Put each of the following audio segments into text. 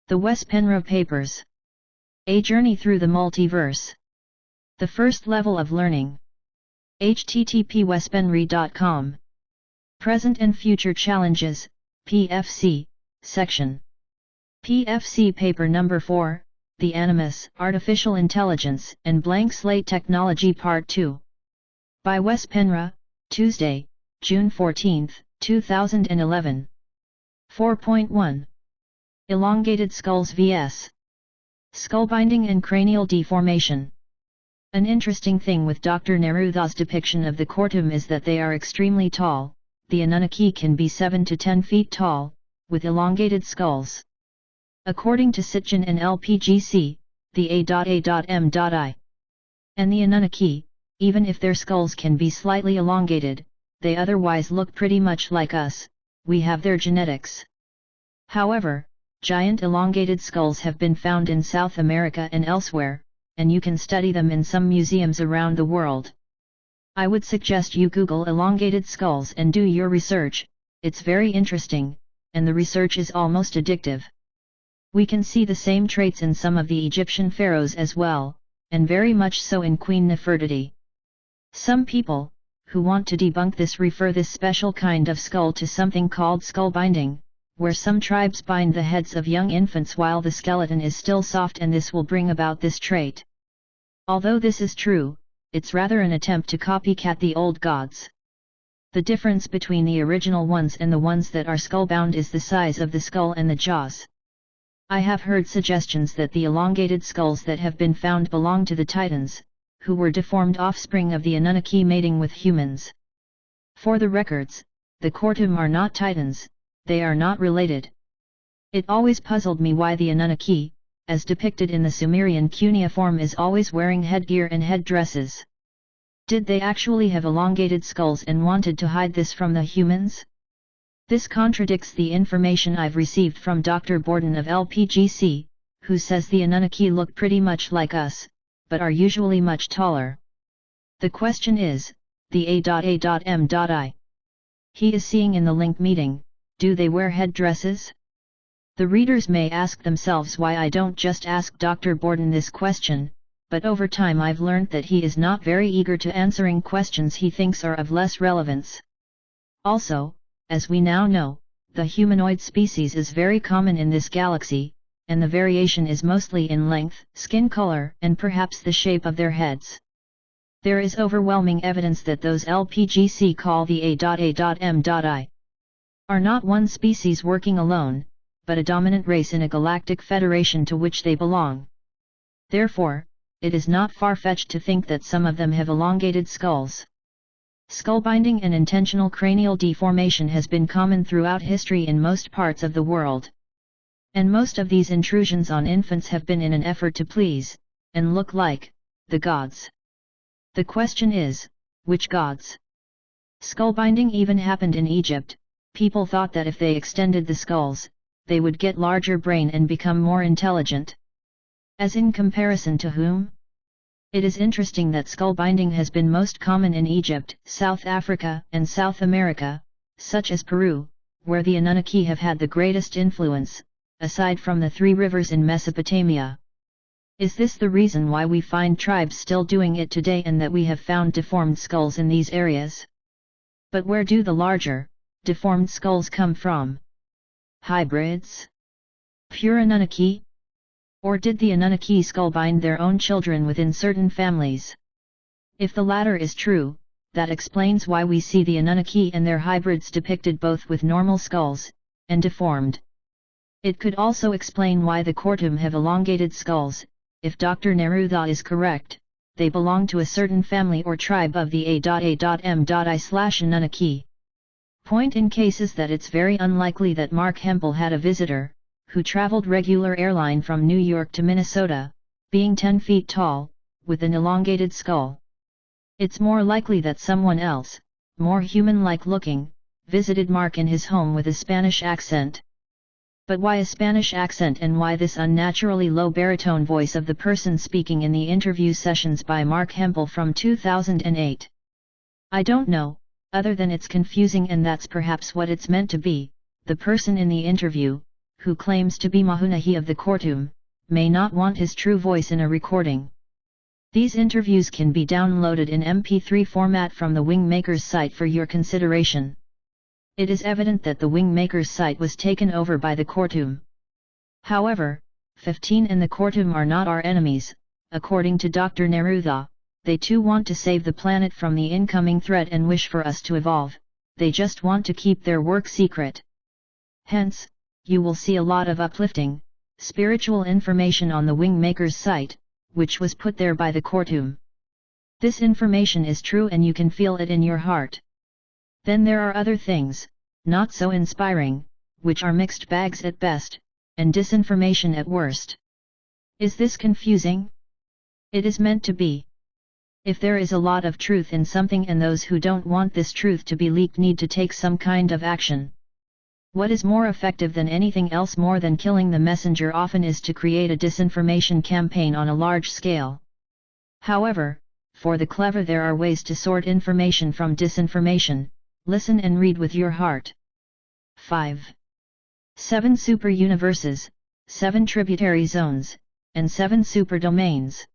The Wes Penra Papers. A Journey Through the Multiverse. The First Level of Learning. http://wespenry.com. Present and Future Challenges, PFC, Section. PFC Paper Number 4, The Animus, Artificial Intelligence and Blank Slate Technology Part 2. By Wes Penra, Tuesday, June 14, 2011. 4.1. Elongated Skulls vs. Skull Binding and Cranial Deformation. An interesting thing with Dr. Nerutha's depiction of the Kortum is that they are extremely tall. The Anunnaki can be 7 to 10 feet tall, with elongated skulls. According to Sitchin and LPGC, the A.A.M.I. and the Anunnaki, even if their skulls can be slightly elongated, they otherwise look pretty much like us. We have their genetics. However, giant elongated skulls have been found in South America and elsewhere, and you can study them in some museums around the world. I would suggest you Google elongated skulls and do your research. It's very interesting, and the research is almost addictive. We can see the same traits in some of the Egyptian pharaohs as well, and very much so in Queen Nefertiti. Some people, who want to debunk this, refer this special kind of skull to something called skull binding, where some tribes bind the heads of young infants while the skeleton is still soft, and this will bring about this trait. Although this is true, it's rather an attempt to copycat the old gods. The difference between the original ones and the ones that are skull-bound is the size of the skull and the jaws. I have heard suggestions that the elongated skulls that have been found belong to the Titans, who were deformed offspring of the Anunnaki mating with humans. For the records, the Kortum are not Titans. They are not related. It always puzzled me why the Anunnaki, as depicted in the Sumerian cuneiform, is always wearing headgear and headdresses. Did they actually have elongated skulls and wanted to hide this from the humans? This contradicts the information I've received from Dr. Borden of LPGC, who says the Anunnaki look pretty much like us, but are usually much taller. The question is, the A.A.M.I. he is seeing in the link meeting, do they wear headdresses? The readers may ask themselves why I don't just ask Dr. Borden this question, but over time I've learned that he is not very eager to answering questions he thinks are of less relevance. Also, as we now know, the humanoid species is very common in this galaxy, and the variation is mostly in length, skin color, and perhaps the shape of their heads. There is overwhelming evidence that those LPGC call the A.A.M.I. are not one species working alone, but a dominant race in a galactic federation to which they belong. Therefore, it is not far-fetched to think that some of them have elongated skulls. Skull binding and intentional cranial deformation has been common throughout history in most parts of the world. And most of these intrusions on infants have been in an effort to please, and look like, the gods. The question is, which gods? Skull binding even happened in Egypt. People thought that if they extended the skulls, they would get larger brain and become more intelligent. As in comparison to whom? It is interesting that skull binding has been most common in Egypt, South Africa, and South America, such as Peru, where the Anunnaki have had the greatest influence, aside from the 3 rivers in Mesopotamia. Is this the reason why we find tribes still doing it today and that we have found deformed skulls in these areas? But where do the larger, deformed skulls come from? Hybrids? Pure Anunnaki? Or did the Anunnaki skull bind their own children within certain families? If the latter is true, that explains why we see the Anunnaki and their hybrids depicted both with normal skulls, and deformed. It could also explain why the Kortum have elongated skulls. If Dr. Nerutha is correct, they belong to a certain family or tribe of the A.A.M.I/Anunnaki. Point in case is that it's very unlikely that Mark Hempel had a visitor, who traveled regular airline from New York to Minnesota, being 10 feet tall, with an elongated skull. It's more likely that someone else, more human-like looking, visited Mark in his home with a Spanish accent. But why a Spanish accent, and why this unnaturally low baritone voice of the person speaking in the interview sessions by Mark Hempel from 2008? I don't know, other than it's confusing, and that's perhaps what it's meant to be. The person in the interview, who claims to be Mahunahi of the Kortum, may not want his true voice in a recording. These interviews can be downloaded in MP3 format from the Wingmakers site for your consideration. It is evident that the Wingmakers site was taken over by the Kortum. However, 15 and the Kortum are not our enemies, according to Dr. Neruda. They too want to save the planet from the incoming threat and wish for us to evolve. They just want to keep their work secret. Hence, you will see a lot of uplifting, spiritual information on the Wingmakers site, which was put there by the Kortum. This information is true and you can feel it in your heart. Then there are other things, not so inspiring, which are mixed bags at best, and disinformation at worst. Is this confusing? It is meant to be. If there is a lot of truth in something and those who don't want this truth to be leaked need to take some kind of action. What is more effective than anything else, more than killing the messenger, often is to create a disinformation campaign on a large scale. However, for the clever there are ways to sort information from disinformation. Listen and read with your heart. 5. 7 super universes, 7 tributary zones, and 7 super domains.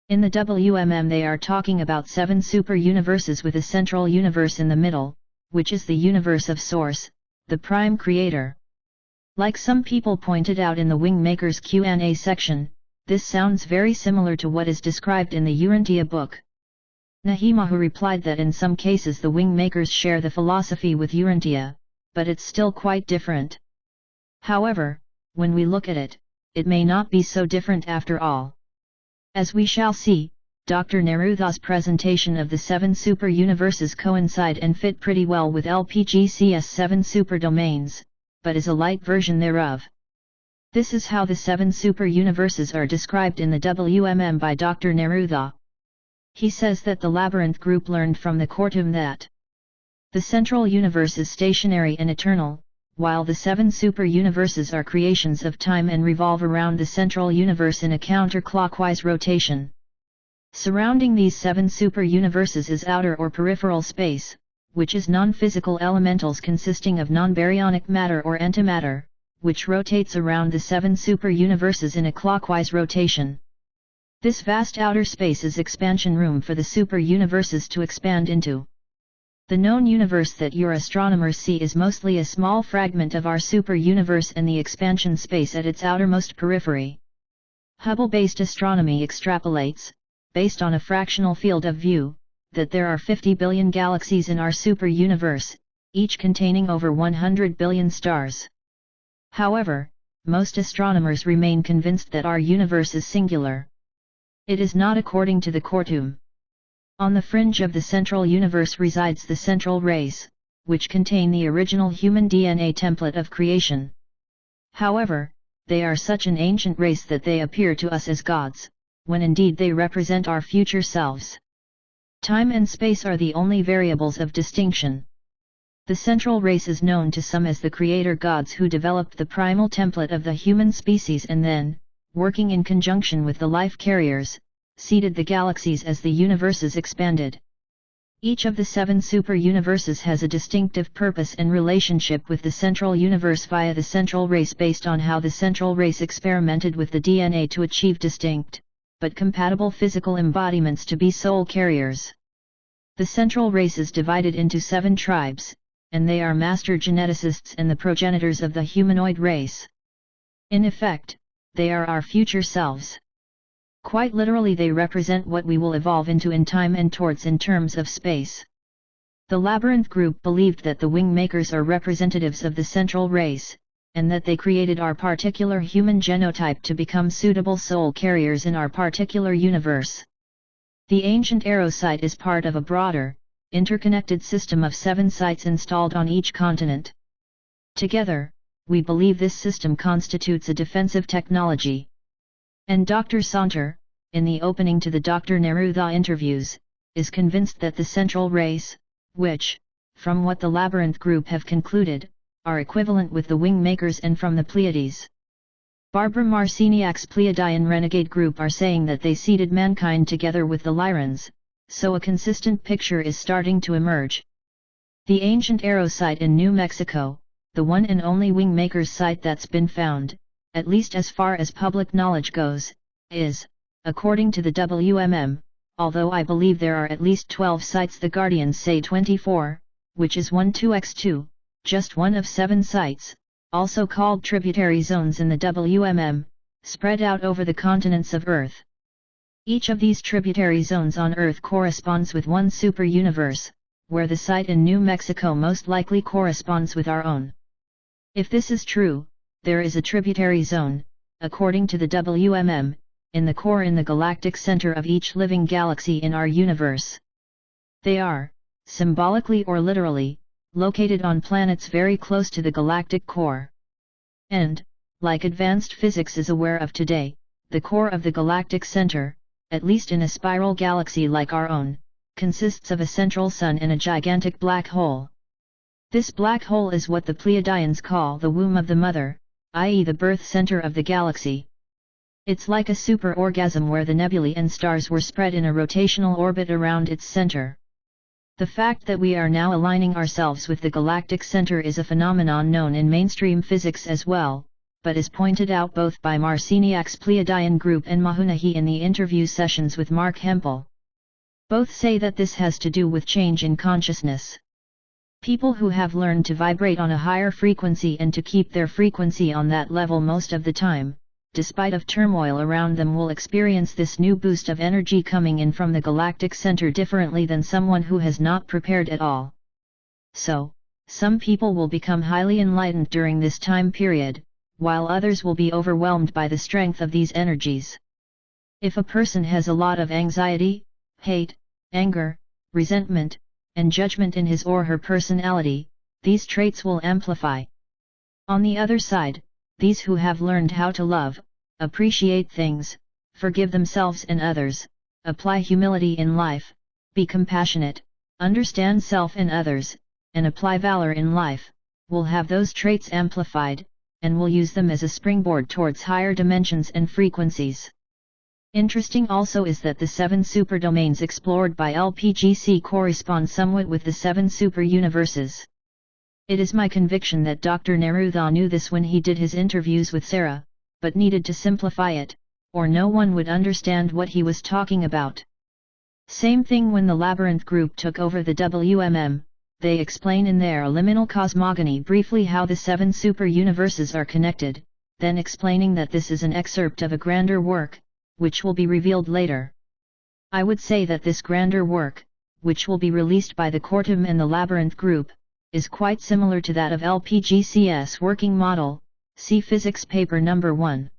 In the WMM they are talking about 7 super universes with a central universe in the middle, which is the universe of Source, the Prime Creator. Like some people pointed out in the Wingmakers Q&A section, this sounds very similar to what is described in the Urantia book. Nahimahu replied that in some cases the Wingmakers share the philosophy with Urantia, but it's still quite different. However, when we look at it, it may not be so different after all. As we shall see, Dr. Neruda's presentation of the 7 super universes coincide and fit pretty well with LPGC's 7 super domains, but is a light version thereof. This is how the 7 super universes are described in the WMM by Dr. Neruda. He says that the Labyrinth group learned from the Kortum that the central universe is stationary and eternal, while the 7 super universes are creations of time and revolve around the central universe in a counterclockwise rotation. Surrounding these 7 super universes is outer or peripheral space, which is non-physical elementals consisting of non-baryonic matter or antimatter, which rotates around the 7 super universes in a clockwise rotation. This vast outer space is expansion room for the super universes to expand into. The known universe that your astronomers see is mostly a small fragment of our super universe and the expansion space at its outermost periphery. Hubble-based astronomy extrapolates, based on a fractional field of view, that there are 50 billion galaxies in our super universe, each containing over 100 billion stars. However, most astronomers remain convinced that our universe is singular. It is not according to the Kortum. On the fringe of the central universe resides the central race, which contain the original human DNA template of creation. However, they are such an ancient race that they appear to us as gods, when indeed they represent our future selves. Time and space are the only variables of distinction. The central race is known to some as the creator gods who developed the primal template of the human species and then, working in conjunction with the life carriers, seeded the galaxies as the universes expanded. Each of the 7 super universes has a distinctive purpose and relationship with the central universe via the central race based on how the central race experimented with the DNA to achieve distinct, but compatible physical embodiments to be soul carriers. The central race is divided into 7 tribes, and they are master geneticists and the progenitors of the humanoid race. In effect, they are our future selves. Quite literally they represent what we will evolve into in time and towards in terms of space. The Labyrinth group believed that the Wingmakers are representatives of the central race, and that they created our particular human genotype to become suitable soul carriers in our particular universe. The ancient Arrow site is part of a broader, interconnected system of 7 sites installed on each continent. Together, we believe this system constitutes a defensive technology. And Dr. Saunter, in the opening to the Dr. Neruda interviews, is convinced that the central race, which, from what the Labyrinth group have concluded, are equivalent with the Wingmakers and from the Pleiades. Barbara Marciniak's Pleiadian renegade group are saying that they seeded mankind together with the Lyrans, so a consistent picture is starting to emerge. The ancient Arrow site in New Mexico, the one and only Wingmaker's site that's been found, at least as far as public knowledge goes, is, according to the WMM, although I believe there are at least 12 sites, the Guardians say 24, which is 12x2, just one of 7 sites, also called tributary zones in the WMM, spread out over the continents of Earth. Each of these tributary zones on Earth corresponds with one super-universe, where the site in New Mexico most likely corresponds with our own. If this is true, there is a tributary zone, according to the WMM, in the core in the galactic center of each living galaxy in our universe. They are, symbolically or literally, located on planets very close to the galactic core. And, like advanced physics is aware of today, the core of the galactic center, at least in a spiral galaxy like our own, consists of a central sun and a gigantic black hole. This black hole is what the Pleiadians call the womb of the mother, i.e. the birth center of the galaxy. It's like a super-orgasm where the nebulae and stars were spread in a rotational orbit around its center. The fact that we are now aligning ourselves with the galactic center is a phenomenon known in mainstream physics as well, but is pointed out both by Marciniak's Pleiadian group and Mahunahi in the interview sessions with Mark Hempel. Both say that this has to do with change in consciousness. People who have learned to vibrate on a higher frequency and to keep their frequency on that level most of the time, despite of turmoil around them, will experience this new boost of energy coming in from the galactic center differently than someone who has not prepared at all. So, some people will become highly enlightened during this time period, while others will be overwhelmed by the strength of these energies. If a person has a lot of anxiety, hate, anger, resentment, and judgment in his or her personality, these traits will amplify. On the other side, these who have learned how to love, appreciate things, forgive themselves and others, apply humility in life, be compassionate, understand self and others, and apply valor in life, will have those traits amplified, and will use them as a springboard towards higher dimensions and frequencies. Interesting also is that the 7 superdomains explored by LPGC correspond somewhat with the 7 super-universes. It is my conviction that Dr. Neruda knew this when he did his interviews with Sarah, but needed to simplify it, or no one would understand what he was talking about. Same thing when the Labyrinth group took over the WMM, they explain in their liminal cosmogony briefly how the 7 super-universes are connected, then explaining that this is an excerpt of a grander work, which will be revealed later. I would say that this grander work, which will be released by the Quartum and the Labyrinth group, is quite similar to that of LPGC's working model, see Physics Paper No. 1.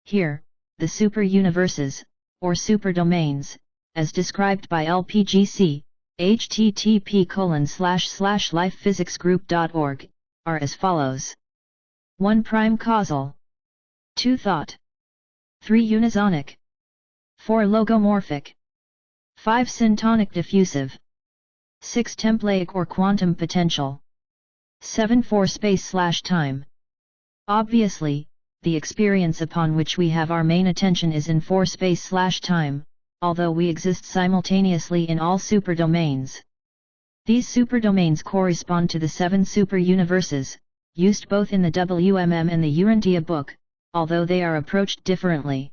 Here, the super-universes, or superdomains, as described by LPGC, http://lifephysicsgroup.org, are as follows. 1 prime causal. 2 thought. 3 unisonic. 4 logomorphic. 5 syntonic diffusive. 6 templaic or quantum potential. 7 4 space/time. Obviously, the experience upon which we have our main attention is in 4 space/time, although we exist simultaneously in all superdomains. These superdomains correspond to the 7 super-universes, used both in the WMM and the Urantia book, although they are approached differently.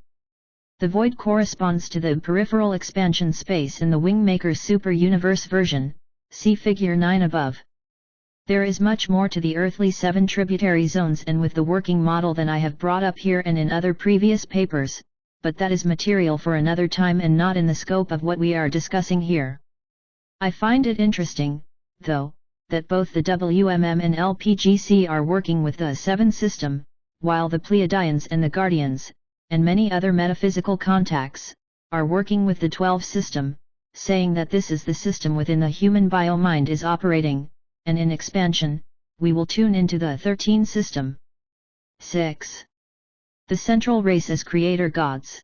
The void corresponds to the peripheral expansion space in the Wingmaker's super-universe version, see figure 9 above. There is much more to the earthly 7 tributary zones and with the working model than I have brought up here and in other previous papers, but that is material for another time and not in the scope of what we are discussing here. I find it interesting, though, that both the WMM and LPGC are working with the 7 system, while the Pleiadians and the Guardians, and many other metaphysical contacts, are working with the 12 system, saying that this is the system within the human bio-mind is operating, and in expansion, we will tune into the 13 system. 6. The central race as creator gods.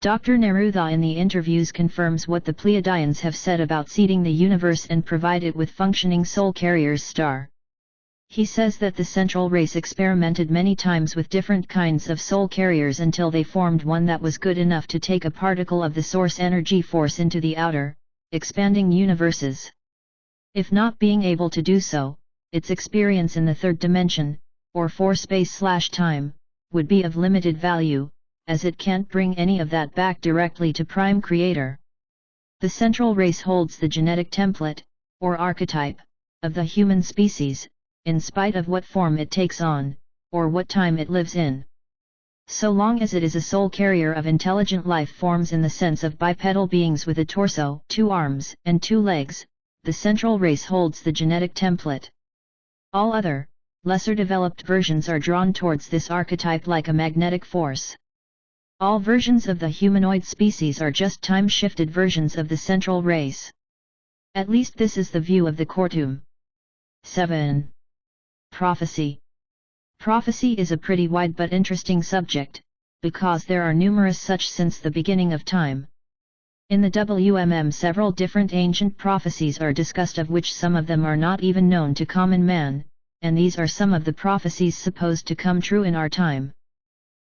Dr. Neruda in the interviews confirms what the Pleiadians have said about seeding the universe and provide it with functioning soul carriers star. He says that the central race experimented many times with different kinds of soul carriers until they formed one that was good enough to take a particle of the source energy force into the outer, expanding universes. If not being able to do so, its experience in the third dimension, or 4 space/time, would be of limited value, as it can't bring any of that back directly to Prime Creator. The central race holds the genetic template, or archetype, of the human species, in spite of what form it takes on, or what time it lives in. So long as it is a sole carrier of intelligent life forms in the sense of bipedal beings with a torso, 2 arms, and 2 legs, the central race holds the genetic template. All other, lesser developed versions are drawn towards this archetype like a magnetic force. All versions of the humanoid species are just time-shifted versions of the central race. At least this is the view of the Quartum. 7. Prophecy. Prophecy is a pretty wide but interesting subject, because there are numerous such since the beginning of time. In the WMM several different ancient prophecies are discussed, of which some of them are not even known to common man, and these are some of the prophecies supposed to come true in our time.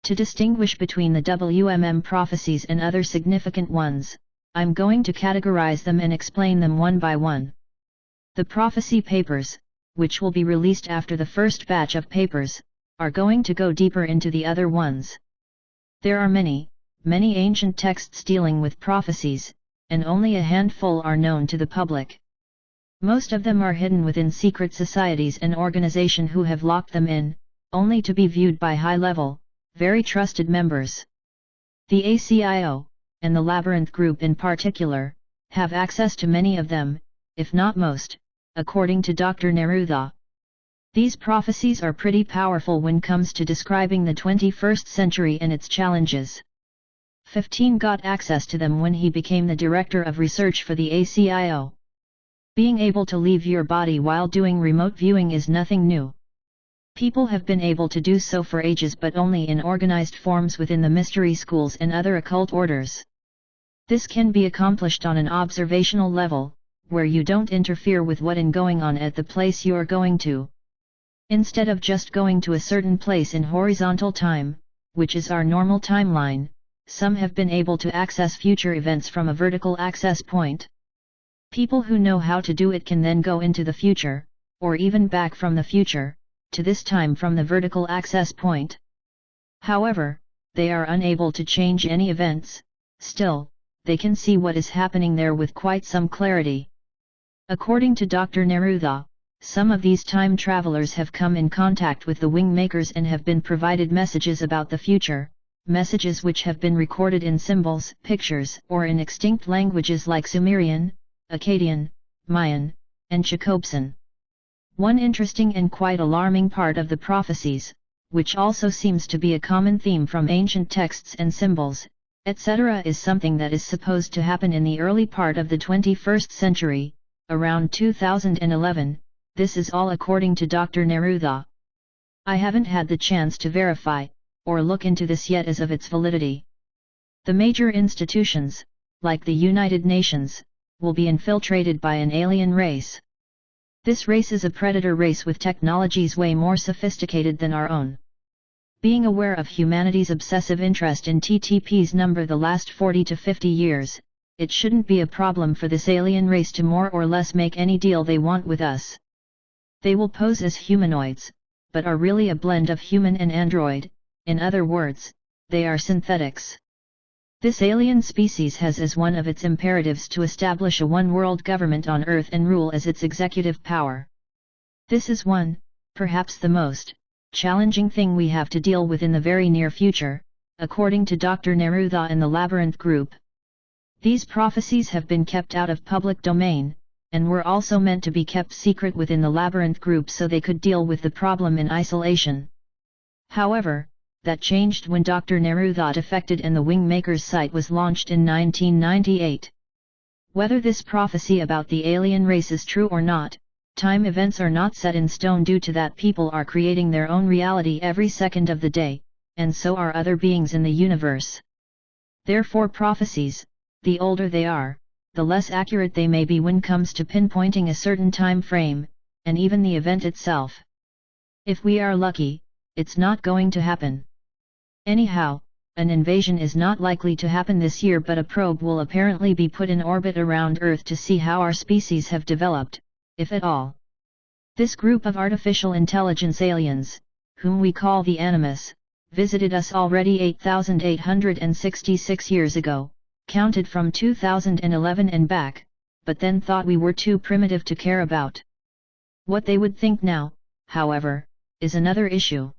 To distinguish between the WMM prophecies and other significant ones, I'm going to categorize them and explain them one by one. The prophecy papers, which will be released after the first batch of papers, are going to go deeper into the other ones. There are many ancient texts dealing with prophecies, and only a handful are known to the public. Most of them are hidden within secret societies and organizations who have locked them in, only to be viewed by high-level, very trusted members. The ACIO, and the Labyrinth Group in particular, have access to many of them, if not most, according to Dr. Neruda. These prophecies are pretty powerful when comes to describing the 21st century and its challenges. 15 got access to them when he became the Director of Research for the ACIO. Being able to leave your body while doing remote viewing is nothing new. People have been able to do so for ages, but only in organized forms within the mystery schools and other occult orders. This can be accomplished on an observational level, where you don't interfere with what is going on at the place you're going to. Instead of just going to a certain place in horizontal time, which is our normal timeline, some have been able to access future events from a vertical access point. People who know how to do it can then go into the future, or even back from the future, to this time from the vertical access point. However, they are unable to change any events. Still, they can see what is happening there with quite some clarity. According to Dr. Neruda, some of these time travelers have come in contact with the wing makers and have been provided messages about the future, messages which have been recorded in symbols, pictures, or in extinct languages like Sumerian, Akkadian, Mayan, and Chicopsan. One interesting and quite alarming part of the prophecies, which also seems to be a common theme from ancient texts and symbols, etc., is something that is supposed to happen in the early part of the 21st century, around 2011, this is all according to Dr. Neruda. I haven't had the chance to verify, or look into this yet as of its validity. The major institutions, like the United Nations, will be infiltrated by an alien race. This race is a predator race with technologies way more sophisticated than our own. Being aware of humanity's obsessive interest in TTP's number the last 40 to 50 years, it shouldn't be a problem for this alien race to more or less make any deal they want with us. They will pose as humanoids, but are really a blend of human and android. In other words, they are synthetics. This alien species has as one of its imperatives to establish a one-world government on Earth and rule as its executive power. This is one, perhaps the most, challenging thing we have to deal with in the very near future, according to Dr. Neruda and the Labyrinth Group. These prophecies have been kept out of public domain, and were also meant to be kept secret within the Labyrinth Group so they could deal with the problem in isolation. However, that changed when Dr. Neruda defected and the Wingmakers site was launched in 1998. Whether this prophecy about the alien race is true or not, time events are not set in stone due to that people are creating their own reality every second of the day, and so are other beings in the universe. Therefore prophecies, the older they are, the less accurate they may be when comes to pinpointing a certain time frame, and even the event itself. If we are lucky, it's not going to happen. Anyhow, an invasion is not likely to happen this year, but a probe will apparently be put in orbit around Earth to see how our species have developed, if at all. This group of artificial intelligence aliens, whom we call the Animus, visited us already 8,866 years ago, counted from 2011 and back, but then thought we were too primitive to care about. What they would think now, however, is another issue.